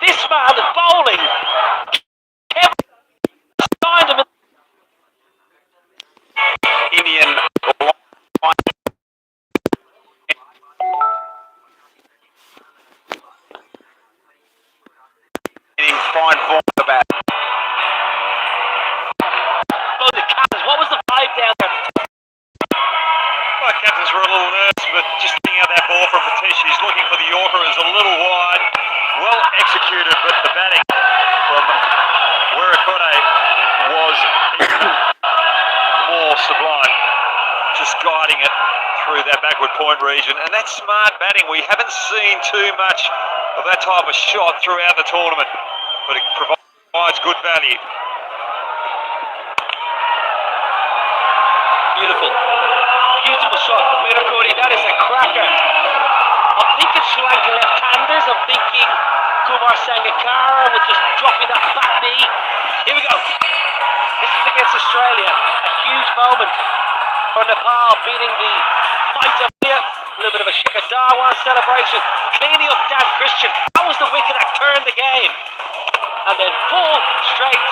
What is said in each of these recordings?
this man is bowling. Kevin signed him. Indian in fine form of the bat. What was the vibe down there? Well, captains were a little nervous, but just getting out that ball from Patish, he's looking for the Yorker, is a little wide. Well executed, but the batting from Wirakote was even more sublime. Just guiding it through that backward point region. And that's smart batting. We haven't seen too much of that type of shot throughout the tournament, but it provides good value. Beautiful. Beautiful shot. Wirakote, that is a cracker. I'm thinking Sri Lanka left-handers. I'm thinking Kumar Sangakkara with just dropping that back knee. Here we go. This is against Australia. A huge moment for Nepal beating the fight up here. A little bit of a Shikhar Dhawan celebration. Cleaning up Dan Christian. That was the wicket that turned the game. And then full straight.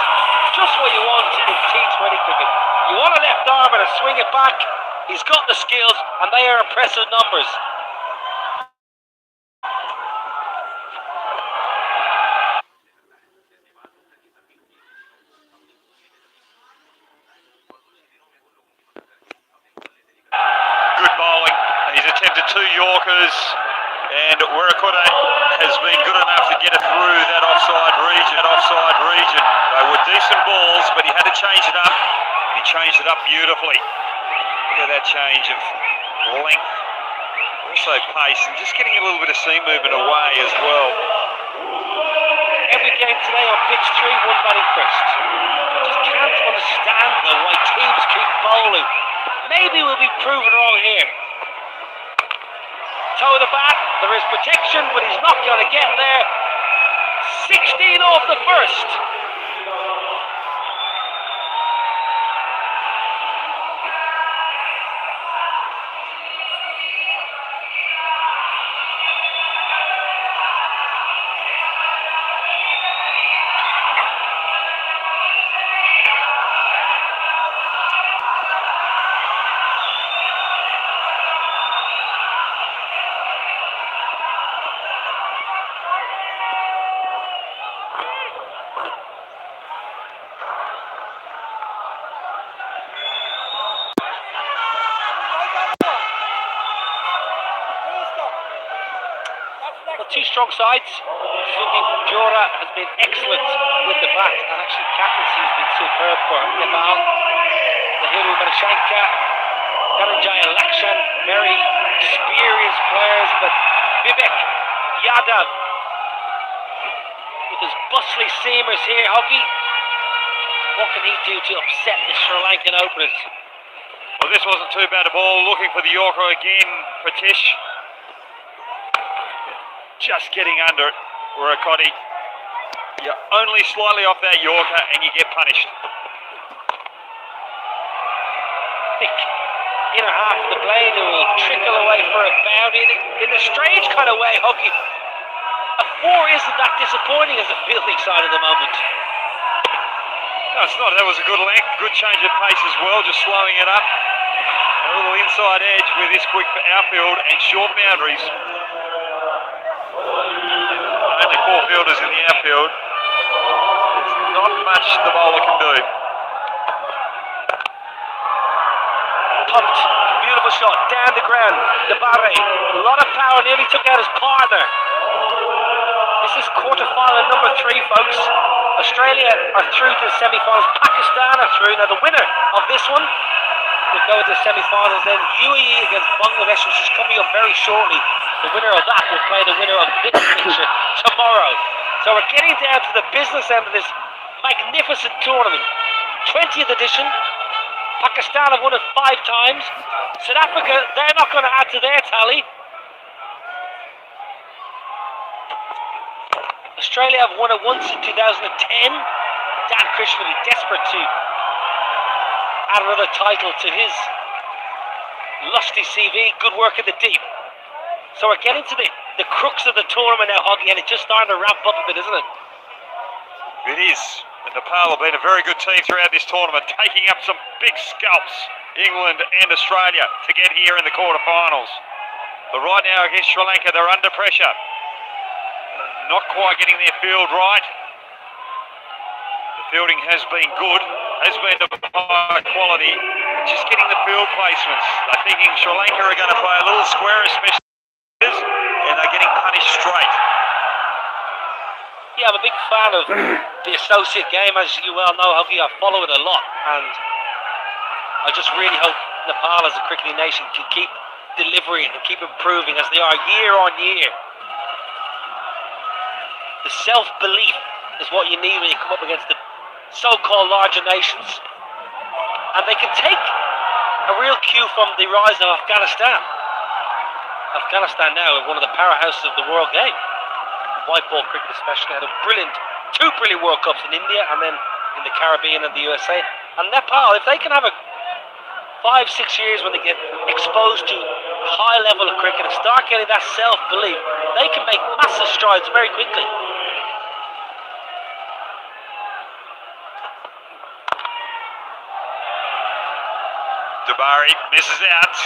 Just what you want in T20 cricket. You want a left arm and swing it back. He's got the skills, and they are impressive numbers. Good bowling. He's attempted 2 Yorkers, and Wirakote has been good enough to get it through that offside region. They were decent balls, but he had to change it up. He changed it up beautifully. Look at that change of length, also pace, and just getting a little bit of seam movement away as well. Every game today on pitch 3, one batting first. I just can't understand though why teams keep bowling. Maybe we'll be proven wrong here. Toe of the bat, there is protection, but he's not going to get there. 16 off the first. Two strong sides. Suki Jora has been excellent with the bat, and actually captaincy has been superb for Nepal. Lahiru Manishanka, Dhananjaya Lakshan, very experienced players, but Vivek Yadav with his bustly seamers here, Hoggy. What can he do to upset the Sri Lankan openers? Well, this wasn't too bad a ball. Looking for the Yorker again, Patish. Just getting under it, Wirakote. You're only slightly off that Yorker and you get punished. Thick inner half of the blade, it will trickle away for a boundary in a strange kind of way, Huggy. A 4 isn't that disappointing as a fielding side at the moment. No, it's not. That was a good length, good change of pace as well, just slowing it up. A little inside edge with this quick outfield and short boundaries. Only 4 fielders in the outfield. There's not much the bowler can do. Pumped, beautiful shot, down the ground, Dabare, a lot of power, nearly took out his partner. This is quarter-final number 3, folks. Australia are through to the semi-finals, Pakistan are through. Now the winner of this one will go to the semi-finals, then UAE against Bangladesh, which is coming up very shortly. The winner of that will play the winner of this picture tomorrow. So we're getting down to the business end of this magnificent tournament. 20th edition. Pakistan have won it 5 times. South Africa, they're not going to add to their tally. Australia have won it once in 2010. Dan Christian will be desperate to add another title to his lusty CV. Good work in the deep. So we're getting to the the crux of the tournament now, Hoggy, and it's just starting to ramp up a bit, isn't it? It is. And Nepal have been a very good team throughout this tournament, taking up some big scalps, England and Australia, to get here in the quarterfinals. But right now against Sri Lanka, they're under pressure. Not quite getting their field right. The fielding has been good, has been of high quality. Just getting the field placements. They're thinking Sri Lanka are going to play a little square, especially, and they're getting punished straight. Yeah, I'm a big fan of the associate game, as you well know, Huggy. I follow it a lot, and I just really hope Nepal as a cricketing nation can keep delivering and keep improving as they are year on year. The self-belief is what you need when you come up against the so-called larger nations, and they can take a real cue from the rise of Afghanistan. Afghanistan now one of the powerhouses of the world game. White ball cricket especially, had two brilliant World Cups in India and then in the Caribbean and the USA. And Nepal, if they can have a 5-6 years when they get exposed to high level of cricket and start getting that self-belief, they can make massive strides very quickly. Jabari misses out.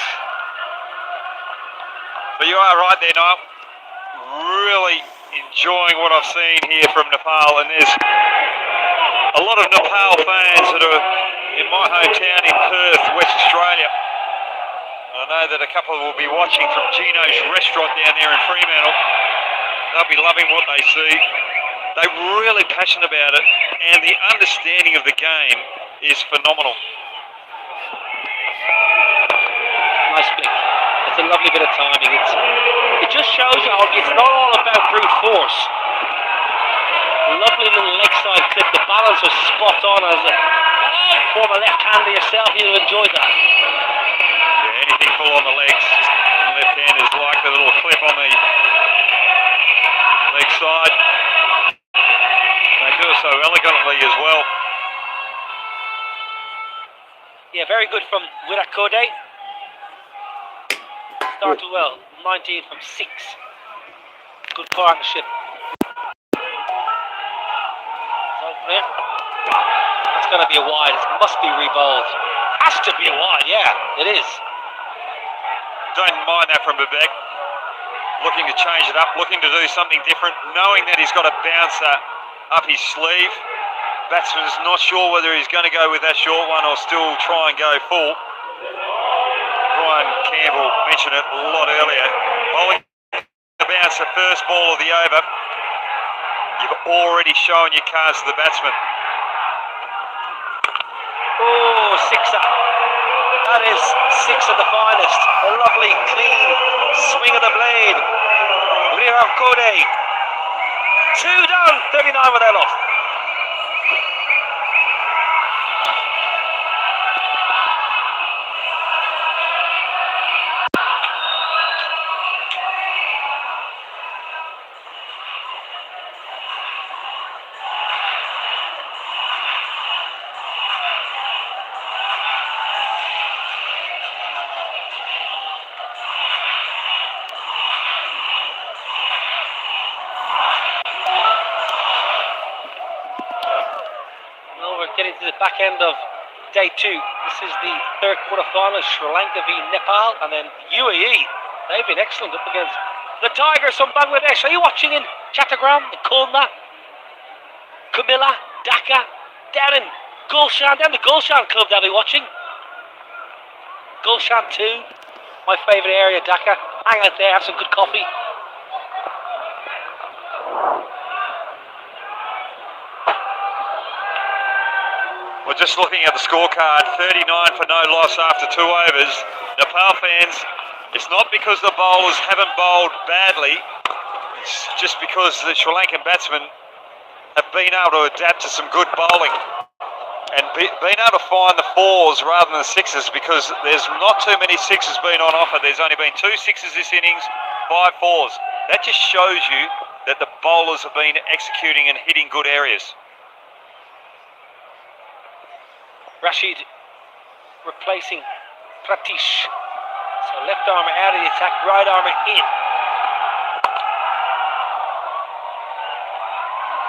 But you are right there, Niall. Really enjoying what I've seen here from Nepal, and there's a lot of Nepal fans that are in my hometown in Perth, West Australia. I know that a couple will be watching from Gino's restaurant down there in Fremantle. They'll be loving what they see. They're really passionate about it, and the understanding of the game is phenomenal. Nice flick. It's a lovely bit of timing. It just shows you how it's not all about brute force. Lovely little leg side clip. The balance was spot on as a former left-hander yourself. You'll enjoy that. Yeah, anything full on the legs. Left-handers like the little clip on the leg side. They do it so elegantly as well. Yeah, very good from Virat Kohli. Started well, 19 from 6. Good partnership. That's going to be a wide. It must be rebowled. Has to be a wide, yeah, it is. Don't mind that from Babek. Looking to change it up, looking to do something different, knowing that he's got a bouncer up his sleeve. Batsman's not sure whether he's going to go with that short one or still try and go full. Ryan Campbell mentioned it a lot earlier. Bowling the bouncer first ball of the over. You've already shown your cards to the batsman. Oh, sixer. That is six of the finest. A lovely, clean swing of the blade. Virat Kohli. 2 down, 39 without off. Getting to the back end of day 2. This is the third quarter-final. Sri Lanka v Nepal, and then UAE. They've been excellent up against the Tigers from Bangladesh. Are you watching in Chattogram, in Khulna, Kumilla, Dhaka, down in Gulshan, down the Gulshan club they'll be watching. Gulshan 2, my favourite area, Dhaka. Hang out there, have some good coffee. Well, just looking at the scorecard, 39 for no loss after 2 overs. Nepal fans, it's not because the bowlers haven't bowled badly, it's just because the Sri Lankan batsmen have been able to adapt to some good bowling and been able to find the 4s rather than the 6s, because there's not too many 6s been on offer. There's only been 2 6s this innings, 5 4s. That just shows you that the bowlers have been executing and hitting good areas. Rashid replacing Pratish. So left armour out of the attack, right armour in.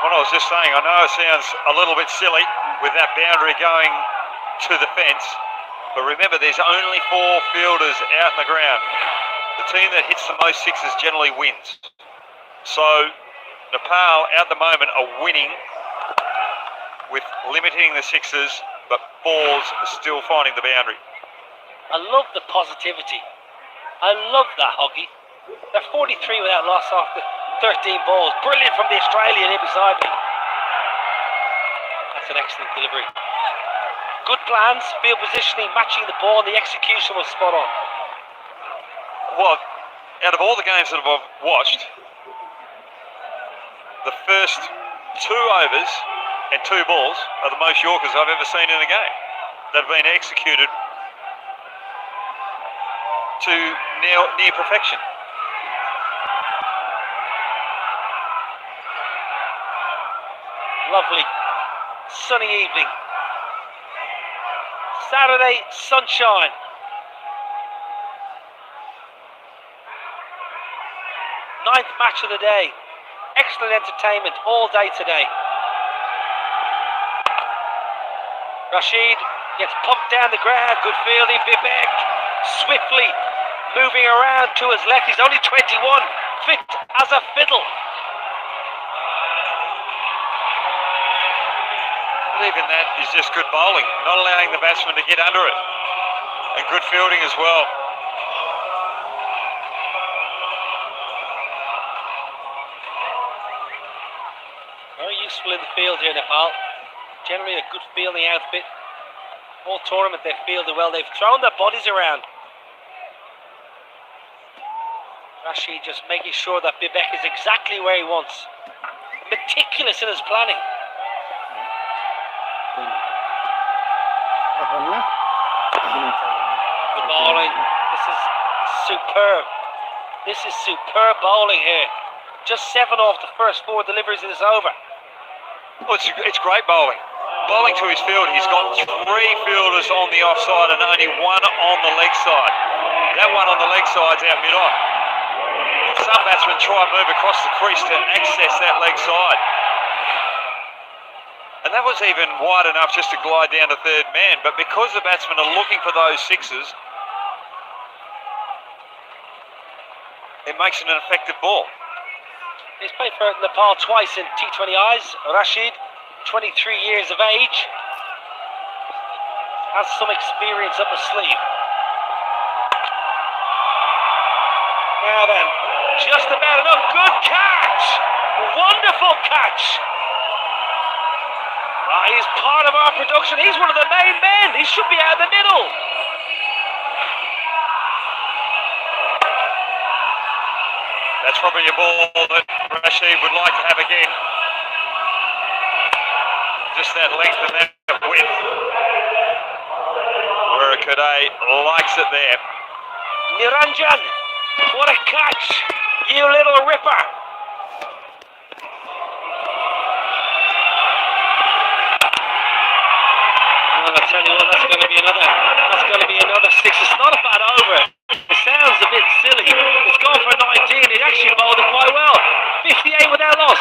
What I was just saying, I know it sounds a little bit silly with that boundary going to the fence, but remember there's only 4 fielders out in the ground. The team that hits the most sixes generally wins. So Nepal at the moment are winning with limiting the sixes, but 4s are still finding the boundary. I love the positivity. I love that, Hoggy. They're 43 without loss after 13 balls. Brilliant from the Australian in beside me. That's an excellent delivery. Good plans, field positioning, matching the ball, and the execution was spot on. Well, out of all the games that I've watched, the first 2 overs and 2 balls are the most Yorkers I've ever seen in a game. That have been executed to near perfection. Lovely, sunny evening. Saturday, sunshine. Ninth match of the day. Excellent entertainment all day today. Rashid gets pumped down the ground. Good fielding. Vivek swiftly moving around to his left. He's only 21. Fit as a fiddle. But even that is just good bowling, not allowing the batsman to get under it. And good fielding as well. Very useful in the field here, Nepal. Generally a good fielding outfit. All tournament they've fielded well. They've thrown their bodies around. Rashid just making sure that Vivek is exactly where he wants. Meticulous in his planning. The bowling. This is superb. This is superb bowling here. Just 7 off the first 4 deliveries in this over. Well, it's great bowling. Bowling to his field, he's got 3 fielders on the offside and only 1 on the leg side. That one on the leg side's out mid-on. Some batsmen try and move across the crease to access that leg side. And that was even wide enough just to glide down to third man, but because the batsmen are looking for those sixes, it makes it an effective ball. He's played for Nepal twice in T20Is. Rashid, 23 years of age, has some experience up his sleeve. Now then, just about enough. Good catch! Wonderful catch! He's part of our production. He's one of the main men. He should be out of the middle. That's probably a ball that Rashid would like to have again. Just that length and that width. Murukade likes it there. Niranjan, what a catch, you little ripper. Well, I'll tell you what, that's going to be another 6. It's not a bad over. It sounds a bit silly. It's gone for 19. It actually bowled it quite well. 58 without loss.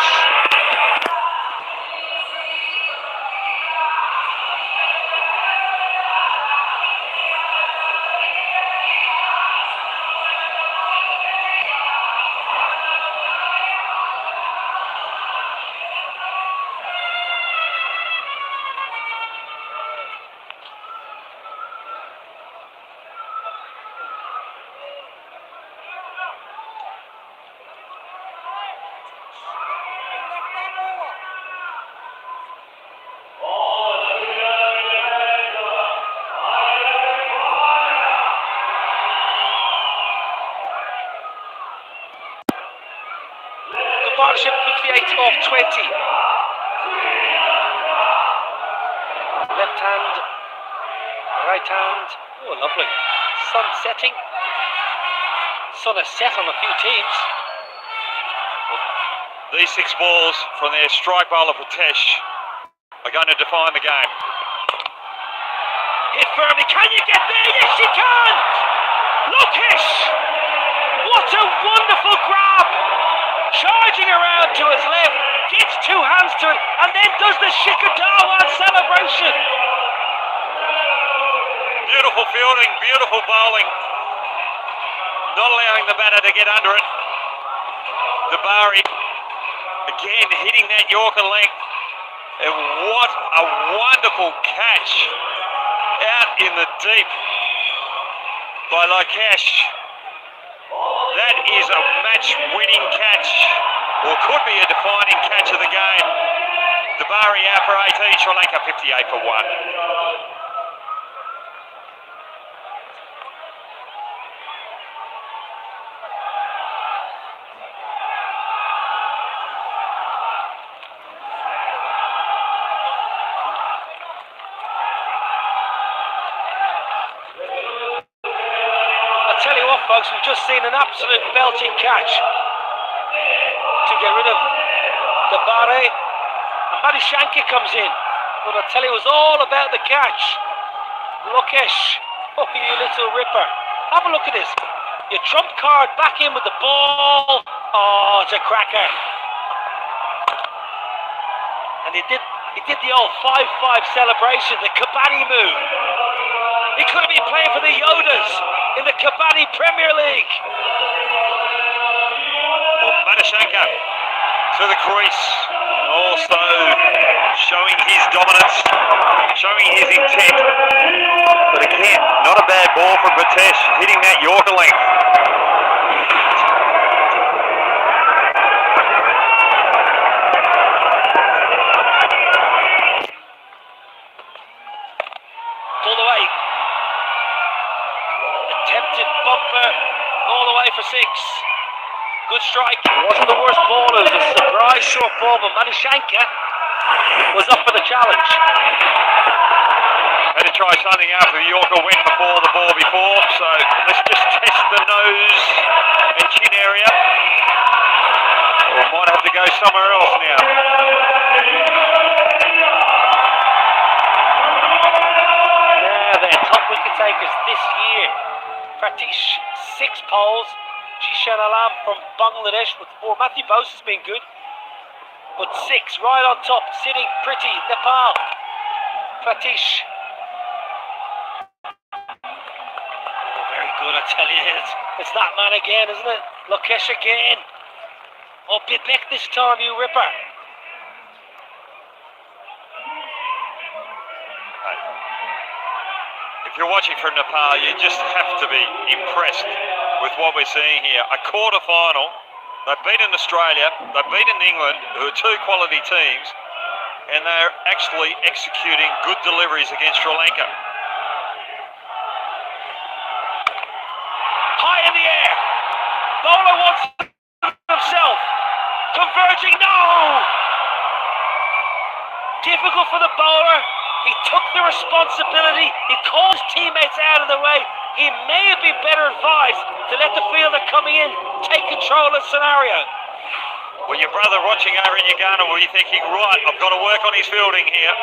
Partnership 58 off 20. Left hand, right hand. Oh, lovely. Sun setting. Sun has set on a few teams. These 6 balls from their strike bowler Pratesh are going to define the game. Hit firmly. Can you get there? Yes, you can! Lokesh! What a wonderful grab! Charging around to his left, gets 2 hands and then does the Shikadawa celebration. Beautiful fielding, beautiful bowling. Not allowing the batter to get under it. Dabari again hitting that Yorker length. And what a wonderful catch out in the deep by Lokesh. That is a match-winning catch, or could be a defining catch of the game. Dabari out for 18, Sri Lanka 58 for 1. Tell you what, folks, we've just seen an absolute belting catch to get rid of the Bare, and Madishanka comes in. But I tell you, it was all about the catch. Lokesh, oh, you little ripper. Have a look at this. Your trump card back in with the ball. Oh, it's a cracker. And he did the old 5-5 celebration, the Kabaddi move. He could have been playing for the Yodas in the Kabaddi Premier League. Madishanka to the crease, also showing his dominance, showing his intent. But again, not a bad ball from Pritesh, hitting that Yorker length. All the way. Attempted bumper all the way for 6. Good strike. It wasn't the worst ball. It was a surprise short ball, but Madishanka was up for the challenge. Had to try something after the Yorker went before the ball before, so let's just test the nose and chin area. Or might have to go somewhere else now. Now then, top wicket takers this year. Pratish, 6 poles. Jishan Alam from Bangladesh with 4. Matthew Bose has been good, but 6 right on top, sitting pretty. Nepal. Pratish. Oh, very good, I tell you. It's that man again, isn't it? Lokesh again. Oh, bit back this time, you ripper. If you're watching from Nepal, you just have to be impressed with what we're seeing here. A quarter-final, they've beaten Australia, they've beaten England, who are 2 quality teams, and they're actually executing good deliveries against Sri Lanka. High in the air. Bowler wants himself. Converging, no! Difficult for the bowler. He took the responsibility. He called his teammates out of the way. He may have been better advised to let the fielder coming in take control of the scenario. Well, your brother watching over in Uganda will be thinking, right, I've got to work on his fielding here.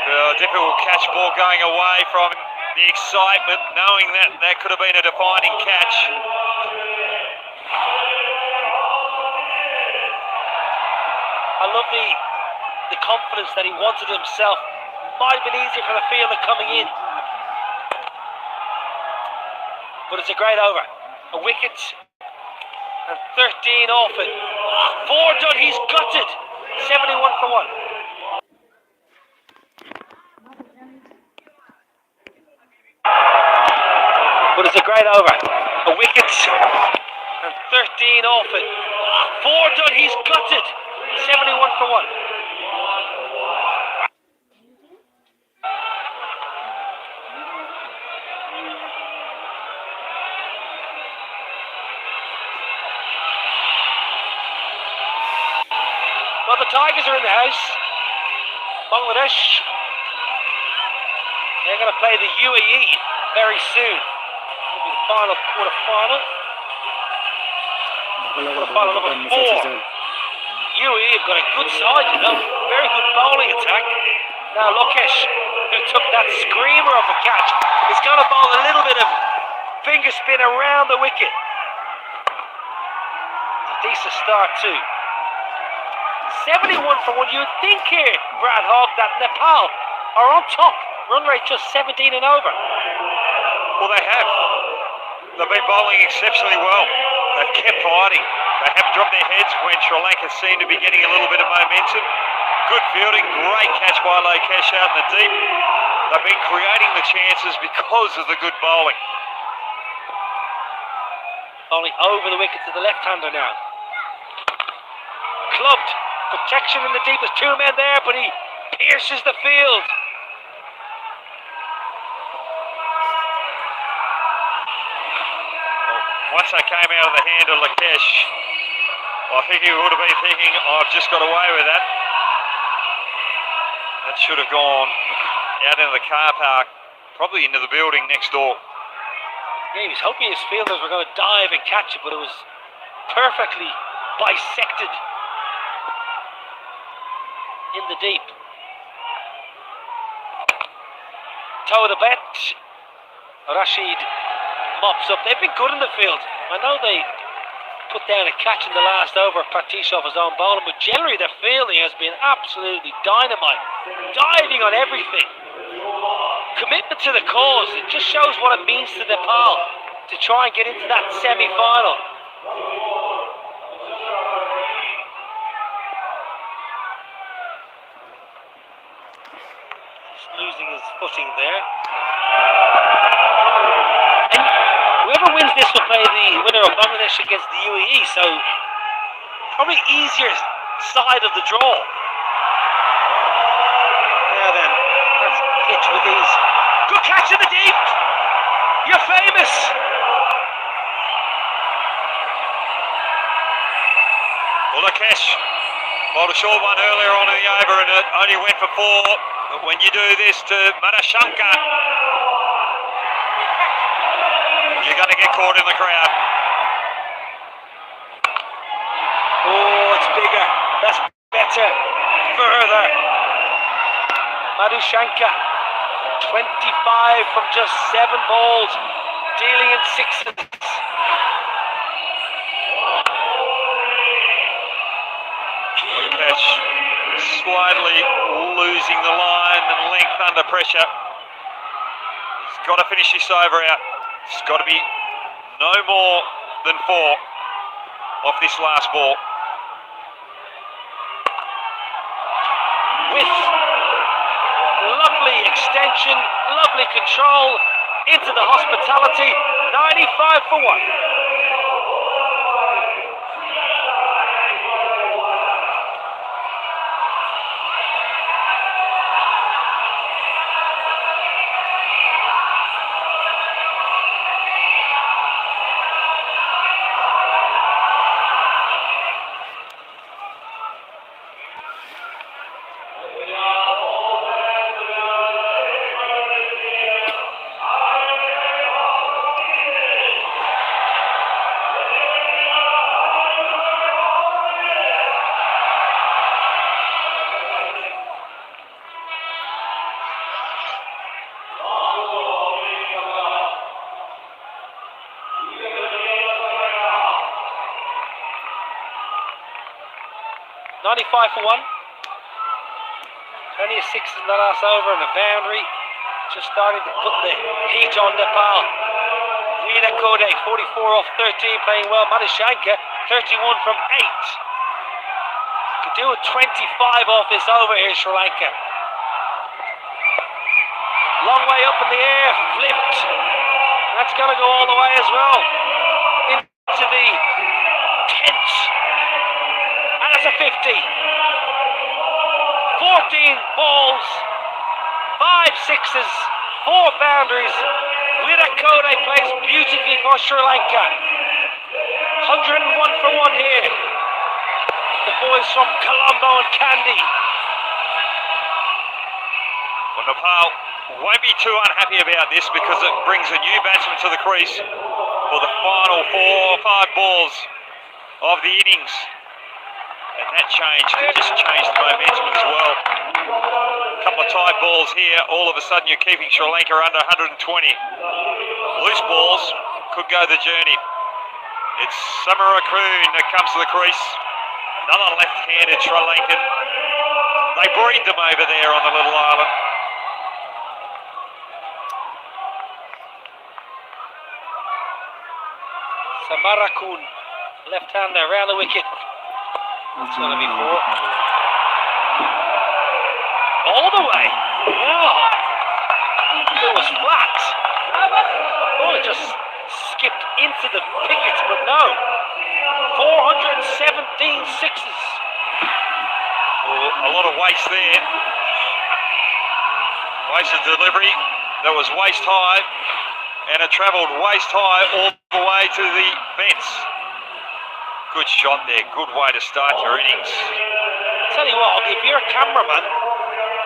The difficult catch ball going away from the excitement, knowing that that could have been a defining catch. I love the confidence that he wanted himself. Might have been easier for the fielder coming in. But it's a great over. A wicket and 13 off it. 4 done, he's gutted. 71 for 1. But it's a great over. A wicket and 13 off it. 4 done, he's gutted. 71 for 1. Well, the Tigers are in the house. Bangladesh. They're going to play the UAE very soon. It'll be the final quarter-final. Quarter-final number 4. UAE have got a good side, you know. Very good bowling attack. Now Lokesh, who took that screamer of a catch, is going to bowl a little bit of finger spin around the wicket. It's a decent start too. 71 for 1. You would think here, Brad Hogg, that Nepal are on top. Run rate just 17 and over. Well, they have. They've been bowling exceptionally well. They've kept fighting. They haven't dropped their heads when Sri Lanka seemed to be getting a little bit of momentum. Good fielding, great catch by Lokesh out in the deep. They've been creating the chances because of the good bowling. Bowling over the wicket to the left-hander now. Clubbed. Protection in the deep. There's two men there, but he pierces the field. Once they came out of the hand of Lokesh, I think he would have been thinking, I've just got away with that. That should have gone out into the car park, probably into the building next door. Yeah, he was hoping his fielders were going to dive and catch it, but it was perfectly bisected in the deep. Toe of the bet. Rashid mops up. They've been good in the field. I know they put down a catch in the last over, Prateesh off his own bowling, but generally their fielding has been absolutely dynamite. Diving on everything. Commitment to the cause. It just shows what it means to Nepal to try and get into that semi-final. Just losing his footing there. And whoever wins this will play the winner of Bangladesh against the UAE, so probably easier side of the draw. Now then, let's hit with these. Good catch in the deep! You're famous! Well, Lokesh bowled a short one earlier on in the over and it only went for 4. But when you do this to Madashankar, you're going to get caught in the crowd. Oh, it's bigger. That's better. Further. Madushankar, 25 from just 7 balls, dealing in 6s. Lokesh slightly losing the line and length under pressure. He's got to finish this over out. It's got to be no more than 4 off this last ball. With lovely extension, lovely control into the hospitality, 95 for 1. For 1. Plenty of 6s in the last over and a boundary. Just starting to put the heat on Nepal. Veena Kode, 44 off 13, playing well. Madushankar, 31 from 8. Could do a 25 off this over here, Sri Lanka. Long way up in the air, flipped. That's going to go all the way as well. Into the 10th. And it's a 50. 14 balls, 5 6s, 4 boundaries. Veena Kode plays beautifully for Sri Lanka. 101 for 1 here. The boys from Colombo and Kandy. Well, Nepal won't be too unhappy about this because it brings a new batsman to the crease for the final 4 or 5 balls of the innings. And that change could just change the momentum as well. A couple of tight balls here, all of a sudden you're keeping Sri Lanka under 120. Loose balls could go the journey. It's Samarakun that comes to the crease. Another left-handed Sri Lankan. They breed them over there on the little island. Samarakun, left-hander, around the wicket. It's going to be 4. All the way. Wow. It was flat. Oh, it just skipped into the pickets, but no. 417 sixes. Oh, a lot of waste there. Wasted delivery. That was waist high. And it travelled waist high all the way to the fence. Good shot there. Good way to start your innings. Tell you what, if you're a cameraman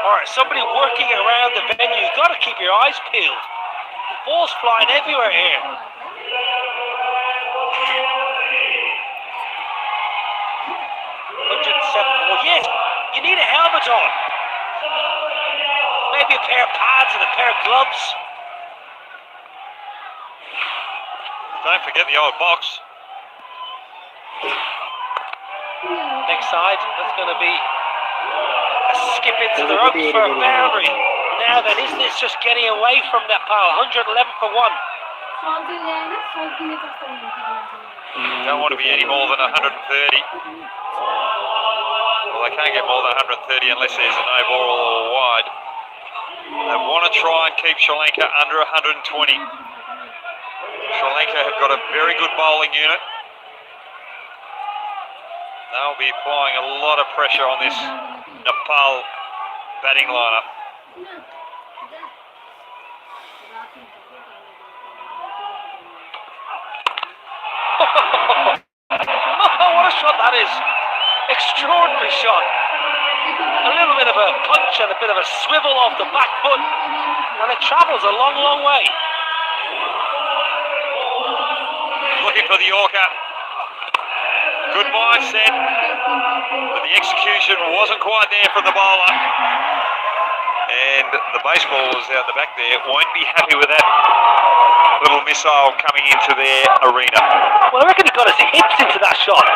or somebody working around the venue, you've got to keep your eyes peeled. The ball's flying everywhere here. 107. Yes, you need a helmet on. Maybe a pair of pads and a pair of gloves. Don't forget the old box. Next side, that's going to be a skip into the ropes for a boundary. Now then, is this just getting away from Nepal? 111 for 1. Don't want to be any more than 130. Well, they can't get more than 130 unless there's a no ball or wide. They want to try and keep Sri Lanka under 120. Sri Lanka have got a very good bowling unit. They'll be applying a lot of pressure on this Nepal batting lineup. Oh, what a shot that is. Extraordinary shot. A little bit of a punch and a bit of a swivel off the back foot, and it travels a long, long way. Looking for the Yorker. Good mindset, but the execution wasn't quite there from the bowler. And the baseballers out the back there won't be happy with that little missile coming into their arena. Well, I reckon he got his hips into that shot.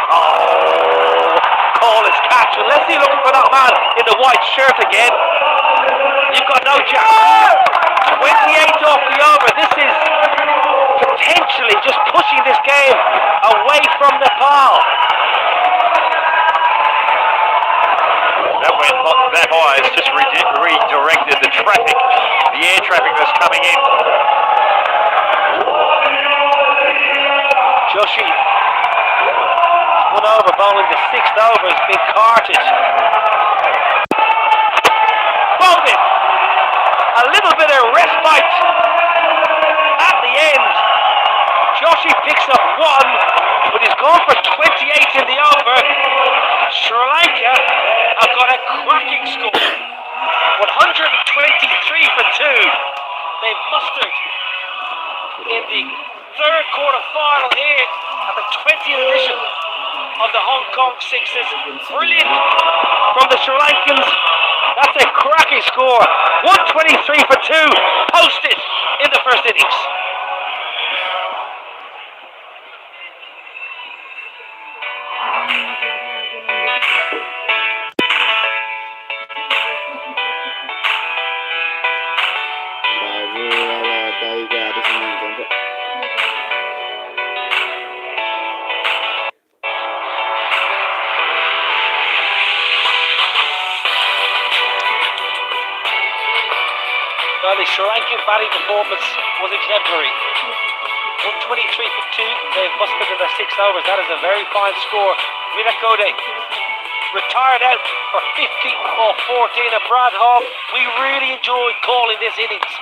Oh, call his catch. Unless you're looking for that man in the white shirt again, you've got no chance. 28 off the over. This is potentially just pushing this game away from Nepal. That went that high. It's just redirected the traffic, the air traffic that's coming in. Joshi, one over, bowling the 6th over, has been carted. Bowled it. A little bit of respite at the end. Joshi picks up 1, but he's gone for 28 in the over. Sri Lanka have got a cracking score. 123 for 2. They've mustered in the 3rd quarter final here at the 20th edition of the Hong Kong Sixes. Brilliant from the Sri Lankans. That's a cracking score. 123 for 2, posted in the first innings. Well, the Sri Lankan batting performance was exemplary. 123 for 2, they've mustered in their 6 overs. That is a very fine score. Virakode retired out for 50 off 14 of Brad Hogg. We really enjoyed calling this innings.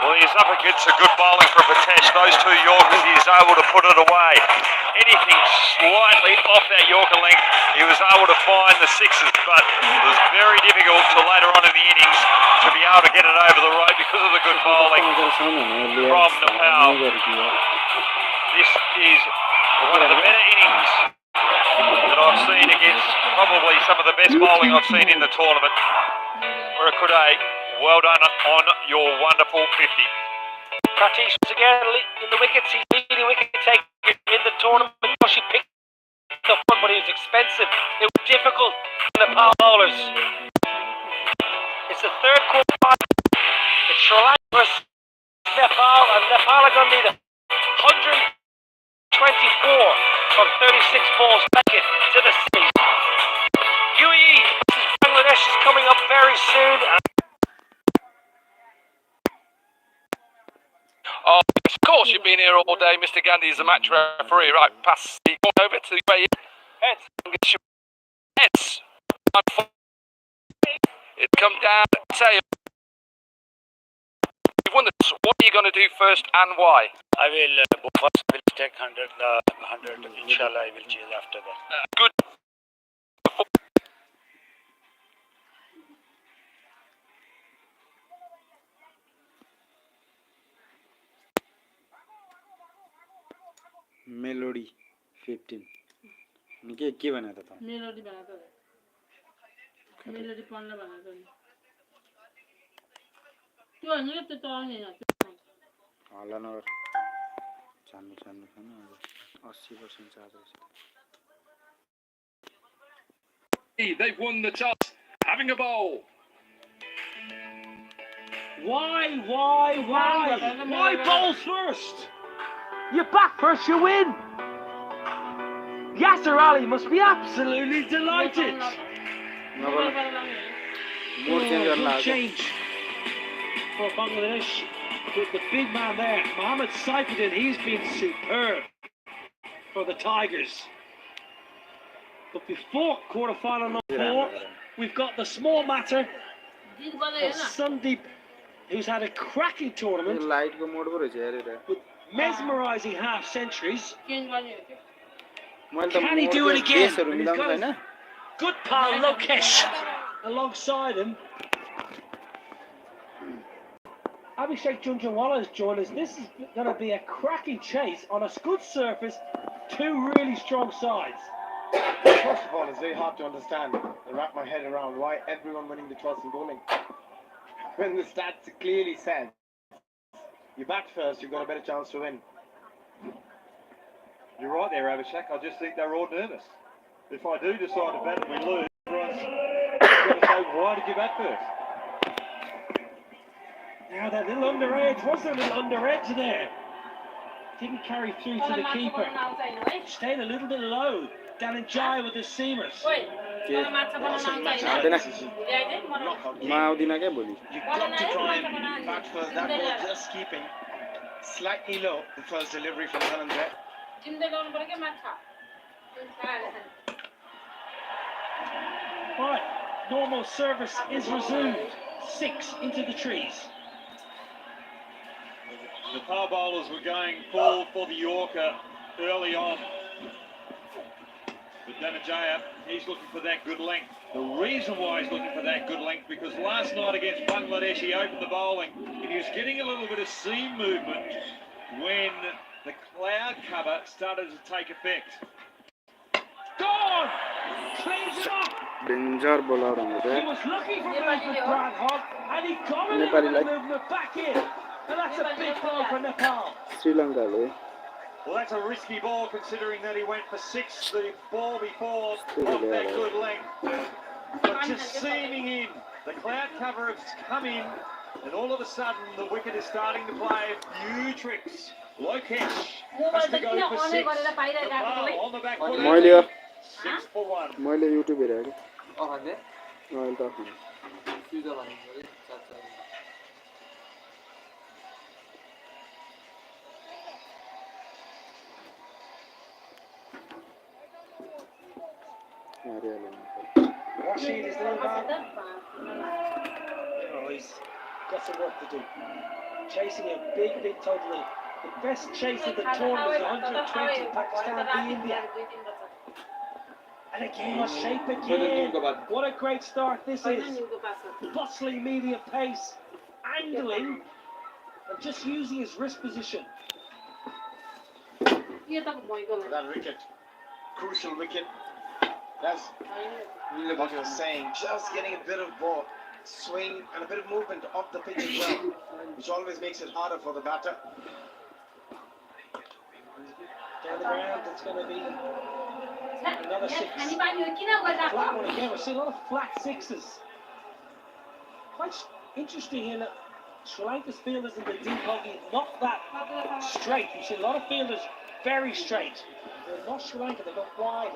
Well, he's up against a good bowling from Patesh. Those 2 Yorkers, he was able to put it away. Anything slightly off that Yorker length, he was able to find the 6s, but it was very difficult till later on in the innings to be able to get it over the road because of the good bowling from Nepal. This is one of the better innings that I've seen against probably some of the best bowling I've seen in the tournament. Virakode, well done on your wonderful 50. Tatis again in the wickets. He's leading wicket taker in the tournament. She picked up one, but it was expensive. It was difficult for Nepal bowlers. It's the third quarter. It's Sri Lanka versus Nepal, and Nepal are going to need 124 from 36 balls to make it to the series. UAE versus Bangladesh is coming up very soon. Oh, of course, you've been here all day. Mr. Gandhi is the match referee. Right, pass the ball over to the way. Heads. Heads. It come down. Tail. You've won this. What are you going to do first and why? I will first will take 100. Inshallah, I will chase after that. Good. Melody 15 निके के बनाता था melody बनाता है melody पढ़ना बनाता है क्यों नहीं तो नहीं ना होला नगर छान्नु छैन 80% charge They've won the toss. Having a bowl. Why bowl first? You bat first, you win. Yasser Ali must be absolutely delighted. Mode change गर्न Good लाग्यो change for Bangladesh with the big man there, Mohammad Saifuddin. He's been superb for the Tigers. But before quarter-final number 4, we've got the small matter of Sandeep, who's had a cracking tournament light को mode पर हेरेर with mesmerising half centuries. मैले Can he do it again? बेसहरु And he's मिलाउनु got छैन his good pal Lokesh alongside him. Abhishek Junjawala has joined us. This is going to be a cracking chase on a good surface. Two really strong sides. First of all, it's very hard to understand and wrap my head around why everyone winning the toss in bowling. When the stats clearly said you bat first, you've got a better chance to win. You're right there, Abhishek. I just think they're all nervous. If I do decide to bat and we lose, everyone's going to say, why did you bat first? Now that little under edge, was there a little under edge there? Didn't carry through to the keeper. Stayed a little bit low. Dhananjaya with the seamers. म आउँदिन क्या भोलि You've got to try and bat first. That was just keeping slightly low. The first delivery from Dhananjaya. Right, normal service is resumed. 6 into the trees. The power bowlers were going full for the Yorker early on. But Dhananjaya, he's looking for that good length. The reason why he's looking for that good length, because last night against Bangladesh he opened the bowling and he was getting a little bit of seam movement when the cloud cover started to take effect. Gone! Cleans it up! Danger bowler He हुन्छ was looking for movement, Brad Hogg, and he got a little bit of movement back in. And that's a big ball for Nepal. श्रीलङ्काले Well, that's a risky ball considering that he went for 6 the ball before off that good length. But just seaming in, the cloud cover has come in, and all of a sudden the wicket is starting to play a few tricks. Lokesh has to go for 6. Nepal on the back foot. मैले 6 for 1. मैले YouTube हेरेको अहिले त Rashid is little man. Oh, he's got some work to do. Chasing a big total. The best chase of the tournament is 120, Pakistan v India. And again, shape again. What a great start this is. Bustling medium pace, angling, and just using his wrist position. That wicket, crucial wicket. That's what you're saying. Just getting a bit of ball swing and a bit of movement up the pitch as well, which always makes it harder for the batter. Down the ground, it's going to be another six. Flat one again. We're seeing a lot of flat sixes. Quite interesting in that Sri Lanka's fielders in the deep hockey, not that straight. You see a lot of fielders very straight. They're not Sri Lanka, they got wide.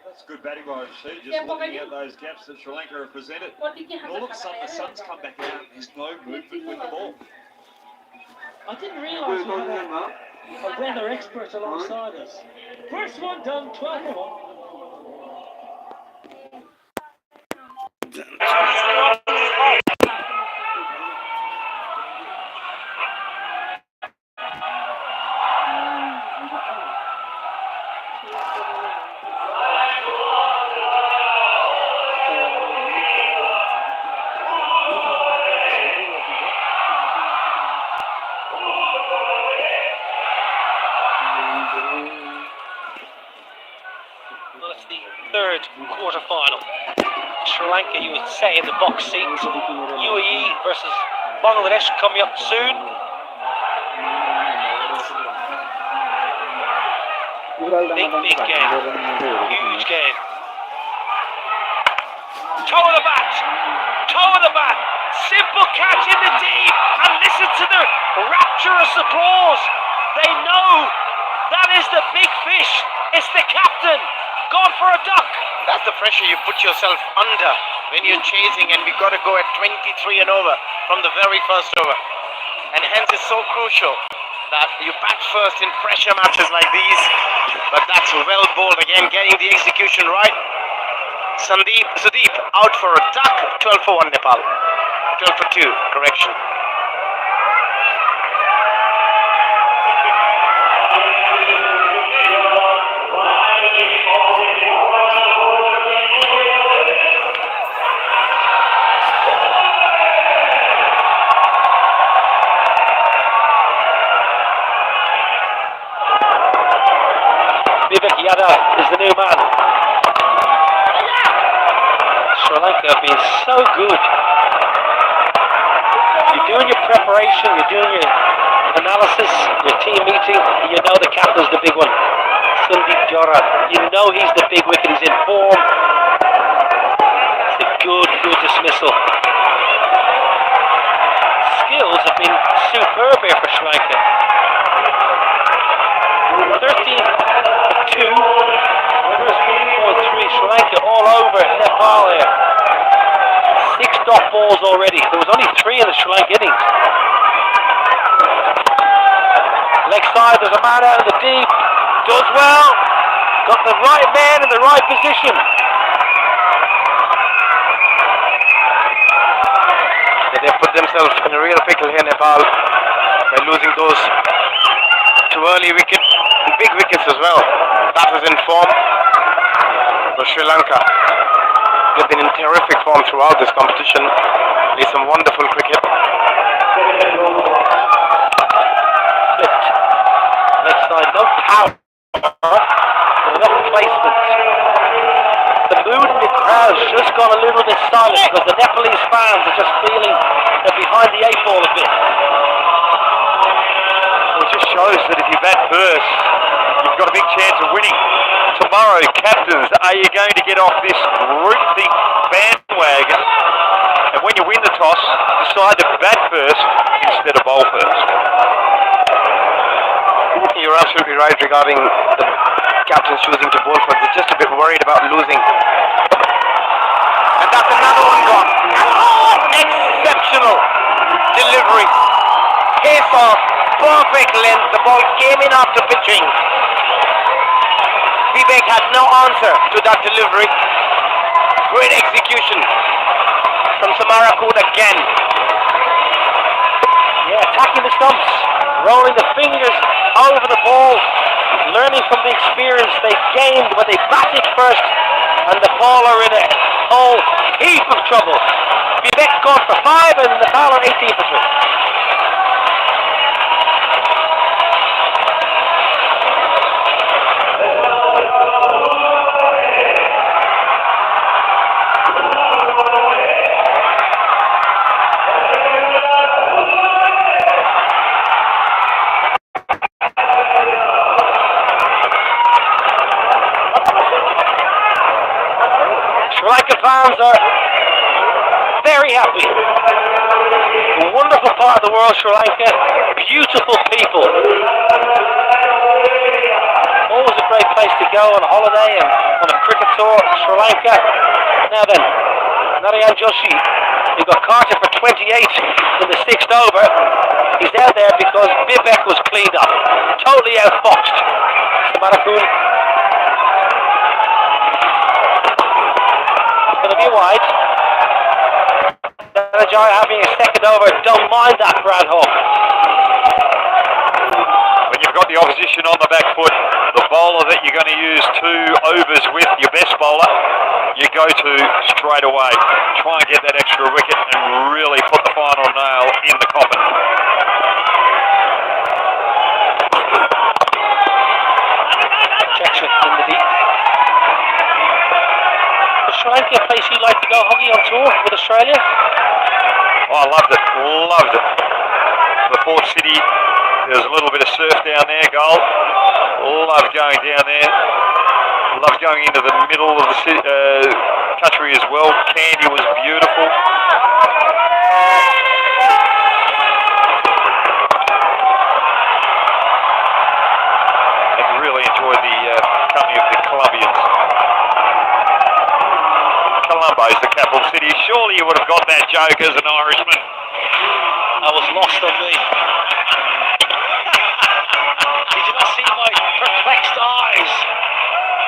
That's good batting by Rashid, just looking at those gaps that Sri Lanka have presented. Well, look, the sun's come back out. There's no movement with the ball. I didn't realise we had a weather expert alongside us. First one done, 12 for 1. Well, it's the third quarter-final. Sri Lanka, you would say, in the box seat. UAE versus Bangladesh coming up soon. Big game. Huge game. Toe of the bat. Toe of the bat. Simple catch in the deep. And listen to the rapturous applause. They know that is the big fish. It's the captain. Gone for a duck. That's the pressure you put yourself under when you're chasing, and we've got to go at 23 and over from the very first over. And hence it's so crucial that you bat first in pressure matches like these. But that's well bowled again, getting the execution right. Sudeep out for a duck, 12 for 1 Nepal. 12 for 2, correction. Vivek Yadav is the new man. Sri Lanka have been so good. You're doing your preparation, you're doing your analysis, your team meeting, you know the captain's the big one. Sandeep Jora, you know he's the big wicket, he's in form. It's a good dismissal. Skills have been superb here for Sri Lanka. 13-2, winners 1-3, Sri Lanka all over Nepal here. 6 dot balls already. There was only 3 in the Sri Lanka innings. Leg side, there's a man out in the deep. Does well. Got the right man in the right position. They put themselves in a real pickle here, Nepal, by losing those 2 early wickets, big wickets as well. That was in form for Sri Lanka. They've been in terrific form throughout this competition. Played some wonderful cricket. Flipped. Leg side, no power. Enough placement. The mood in the crowd's just gone a little bit silent because the Nepalese fans are just feeling they're behind the 8 ball a bit. Well, it just shows that if you bat first, you've got a big chance of winning. Tomorrow, captains, are you going to get off this groupthink bandwagon? And when you win the toss, decide to bat first instead of bowl first. You're absolutely right regarding the captains choosing to bowl first. They're just a bit worried about losing. And that's another one gone. Oh, exceptional delivery. Pace off, perfect length. The ball came in after pitching. Vivek had no answer to that delivery. Great execution from Samarakut again. Yeah, attacking the stumps, rolling the fingers over the ball, learning from the experience they gained when they batted first, and the ball are in a whole heap of trouble. Vivek scored for 5 and Nepal are 18 for 3. Lanka fans are very happy. A wonderful part of the world, Sri Lanka. Beautiful people. Always a great place to go on holiday and on a cricket tour, Sri Lanka. Now then, Narayan Joshi, who got Carter for 28 in the 6th over. He's out there because Vivek was cleaned up. Totally outfoxed. Samarapur. It's going to be wide. Dhananjaya having a 2nd over. Don't mind that, Brad Hawk. When you've got the opposition on the back foot, the bowler that you're going to use 2 overs with, your best bowler, you go to straight away. Try and get that extra wicket and really put the final nail in the coffin. Jackson in the deep. Was Sri Lanka a place you'd like to go hockey on tour with Australia? Oh, I loved it. Loved it. The port city. There's a little bit of surf down there, goal. Loved going down there. Loved going into the middle of the city, country as well. Kandy was beautiful. And really enjoyed the company of the Colombians. Colombo's the capital city. Surely you would have got that joke as an Irishman. I was lost on me. Did you not see my perplexed eyes?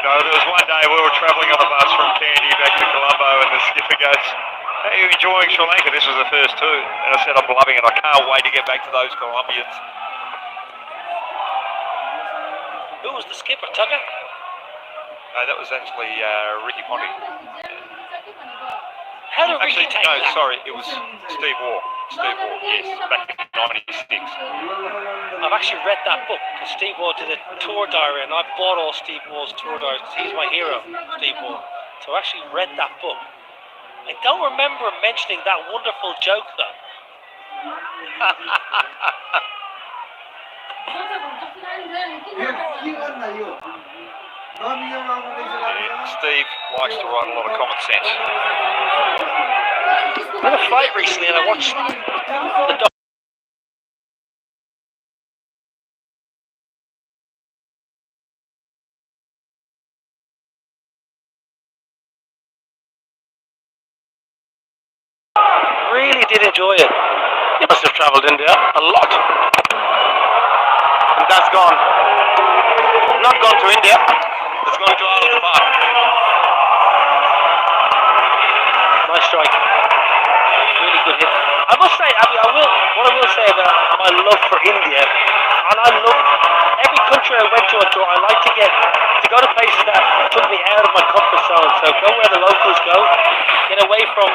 No, there was one day we were travelling on the bus from Kandy back to Colombo and the skipper goes, "How are you enjoying Sri Lanka?" This was the first 2. And I said, "I'm loving it. I can't wait to get back to those Colombians." Who was the skipper, Tugger? No, that was actually Ricky Ponting. How did Actually, Ricky take no, that? sorry, it was Steve Waugh. Steve Waugh, yes, back in '96. I've actually read that book because Steve Waugh did a tour diary and I bought all Steve Waugh's tour diaries because he's my hero, Steve Waugh. So I actually read that book. I don't remember mentioning that wonderful joke though. Steve likes to write a lot of common sense. I had a flight recently and I watched the really did enjoy it. You must have travelled India a lot. And that's gone. Not gone to India. It's gone to out of the park. Nice strike. Really good hit. I must say, what I will say about my love for India, and I love every country I went to on tour, I like to go to places that took me out of my comfort zone. So go where the locals go, get away from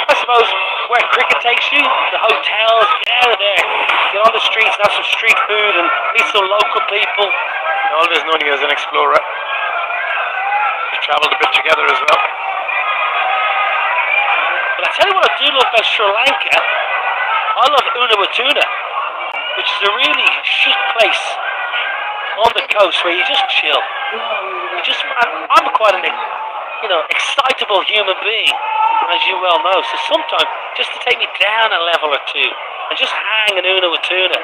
I suppose, where cricket takes you, the hotels, get out of there, get on the streets, have some street food and meet some local people. Always known you as an explorer. We travelled a bit together as well. But I tell you what I do love about Sri Lanka, I love Unawatuna, which is a really chic place on the coast where you just chill. I'm quite an excitable human being, as you well know, so sometimes just to take me down a level or 2 and just hang in Unawatuna.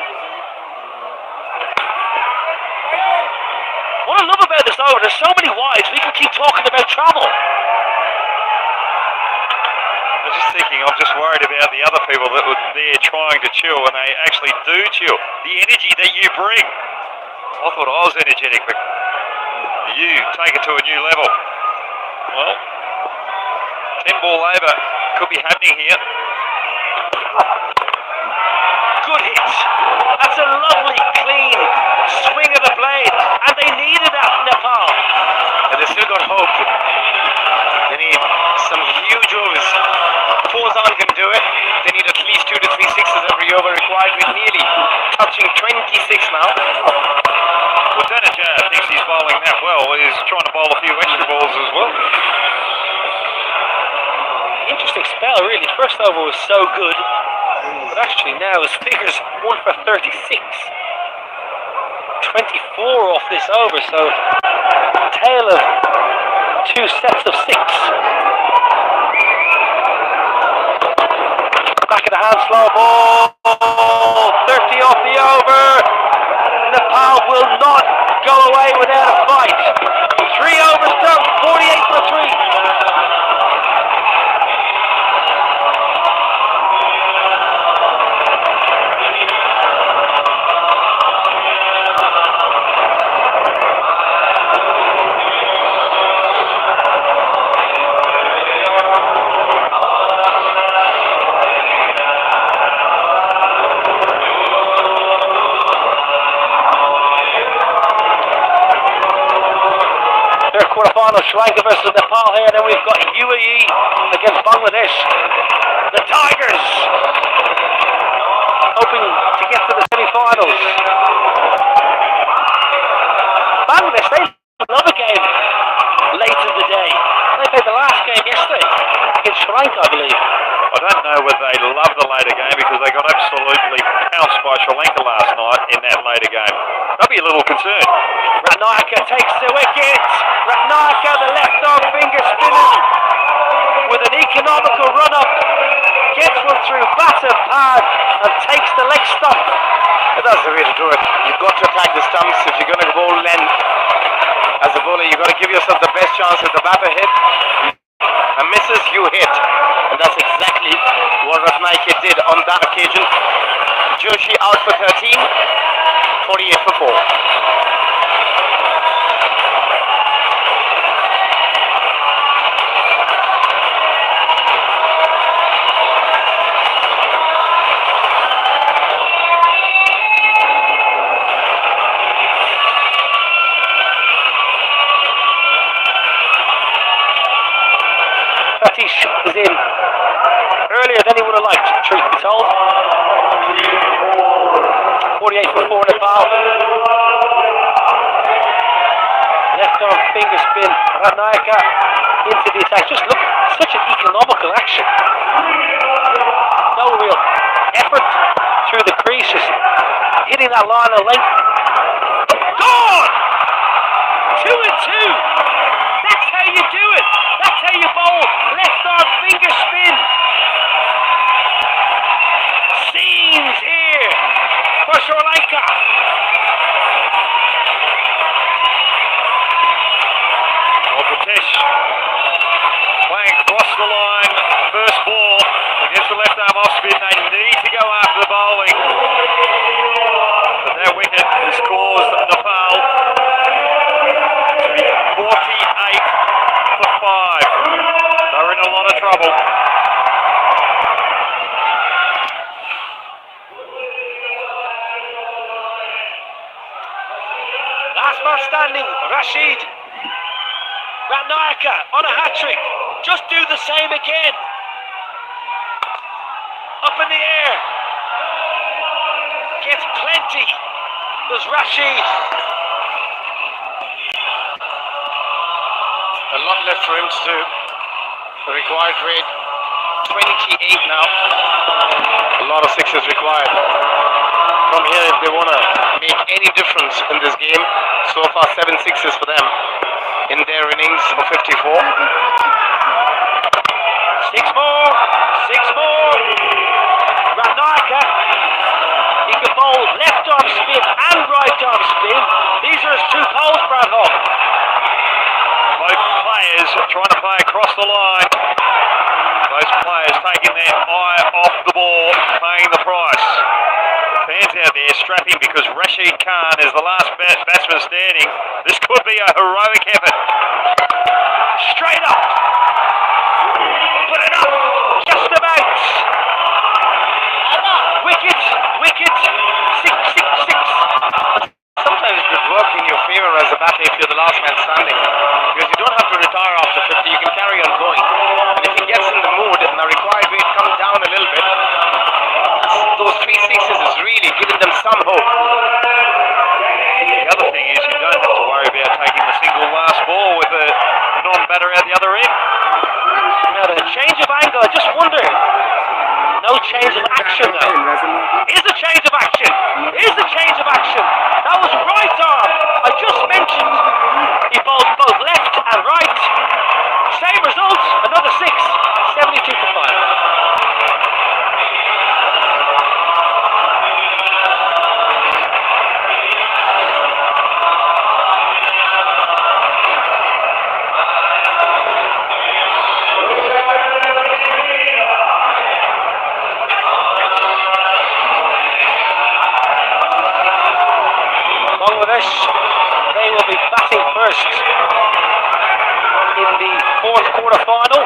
What I love about this over, there's so many wides, we can keep talking about travel. I was just thinking, I'm just worried about the other people that were there trying to chill and they actually do chill. The energy that you bring. I thought I was energetic, but you take it to a new level. Well, 10 ball over could be happening here. Good hit. That's a lovely, clean swing of the blade. And they needed that, Nepal. But they still got hope. They need some huge overs. Fozan can do it. They need at least 2 to 3 sixes every over required, with nearly touching 26 now. Well, Dhananjaya thinks he's bowling that well. He's trying to bowl a few extra balls as well. Interesting spell, really. First over was so good. But actually now his figures 1 for 36. 24 off this over, so tale of 2 sets of 6. Back of the hand, slow ball. 30 off the over. Nepal will not go away without a fight. 3 overs done, 48 for 3. Quarterfinal, Sri Lanka versus Nepal here, and then we've got UAE against Bangladesh. The Tigers hoping to get to the semi-finals. Bangladesh, they love a game late in the day. They played the last game yesterday against Sri Lanka, I believe. I don't know whether they love the later game because they got absolutely pounced by Sri Lanka last night in that later game. They'll be a little concerned. Ratnayaka takes the wicket. Ratnayaka, the left arm finger spinning with an economical run up. Gets one through batter pad and takes the leg stump. That's the way to do it. You've got to attack the stumps. If you're going to bowl length as a bowler, you've got to give yourself the best chance. If the batter hit and misses, you hit. And that's exactly what Ratnayaka did on that occasion. Joshi out for 13, 48 for 4. Satish is in earlier than he would have liked, truth be told. 48 for 4 Nepal. Left arm finger spin. Ratnayaka into the attack. Just look, such an economical action. No real effort through the crease, just hitting that line of length. Gone! 2 and 2. That's how you do it. That's how you bowl. Left arm finger spin. Scenes here for Sri Lanka. Pritesh playing across the line, first ball against the left arm off spin. They need to go after the bowling. But that wicket has caused Nepal to be 48 for 5. They're in a lot of trouble. Last man standing, Rashid. Ratnayaka on a hat-trick. Just do the same again. Up in the air. Gets plenty. There's Rashid. A lot left for him to do. The required rate 28 now. A lot of sixes required. From here, if they want to make any difference in this game, so far 7 sixes for them in their innings of 54. 6 more. 6 more. Ratnayaka. He can bowl left arm spin and right arm spin. These are his 2 poles, Brad Hall. Both players trying to play across the line. Both players taking their eye off the ball, paying the price. The fans out there strapping because Rashid Khan is the last batsman standing. This could be a heroic effort. Straight up. Put it up. Just about. Wicket. Wicket. 6, 6, 6. Sometimes it could work in your favor as a batter if you're the last man standing. Because you don't have to retire after 50, you can carry on going. And if he gets in the mood and the required weight comes down a little bit, those 3 sixes is really giving them some hope. The other thing is you don't have to worry about taking the single last ball with a non-batter out the other end. Now the change of angle, I just wonder. No change of action though. Is a change of action. Is a change of action. That was right arm. I just mentioned he bowled both left and right. first in the fourth quarter final.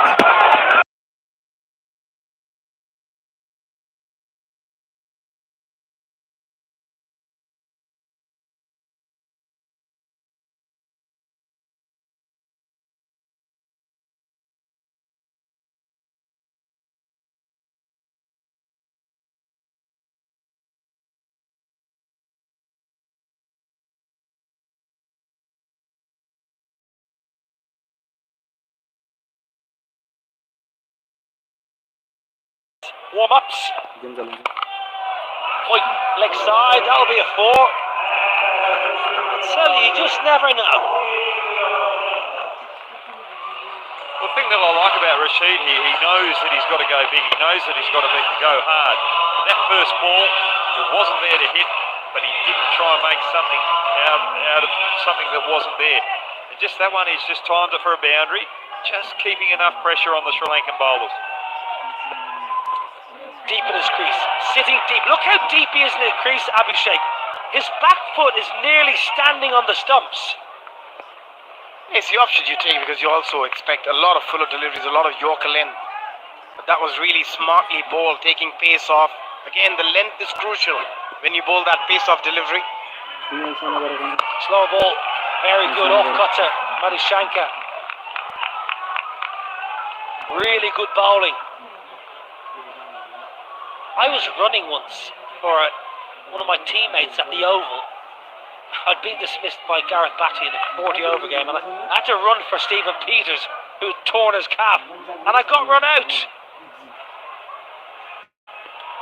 Warm-ups. Game चलाउँछ Point leg side, that'll be a 4. I tell you, you just never know. The thing that I like about Rashid here, he knows that he's got to go big. He knows that he's got to go hard. That first ball, it wasn't there to hit, but he didn't try and make something out of something that wasn't there. And just that one, he's just timed it for a boundary, just keeping enough pressure on the Sri Lankan bowlers. Deep in his crease, sitting deep. Look how deep he is in the crease, Abhishek. His back foot is nearly standing on the stumps. It's the option you take because you also expect a lot of fuller deliveries, a lot of Yorker length. But that was really smartly bowled, taking pace off. Again, the length is crucial when you bowl that pace off delivery. Slow ball, very good off cutter, Madishanka. Really good bowling. I was running once for one of my teammates at the Oval. I'd been dismissed by Gareth Batty in a 40-over game, and I had to run for Stephen Peters, who'd torn his calf, and I got run out.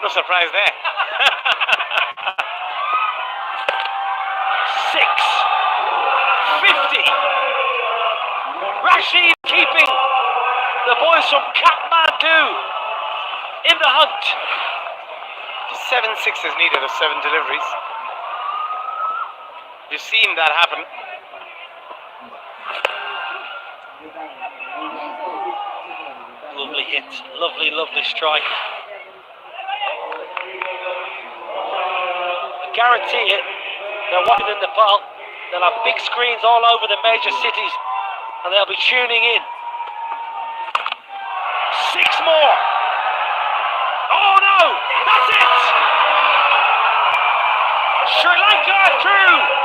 No surprise there. 650. Rashid keeping the boys from Kathmandu in the hunt. 7 sixes needed of 7 deliveries. You've seen that happen. Lovely hit, lovely, lovely strike. I guarantee it, they're watching in Nepal. They'll have big screens all over the major cities and they'll be tuning in. 6 more. Oh no, that's it! Sri Lanka through!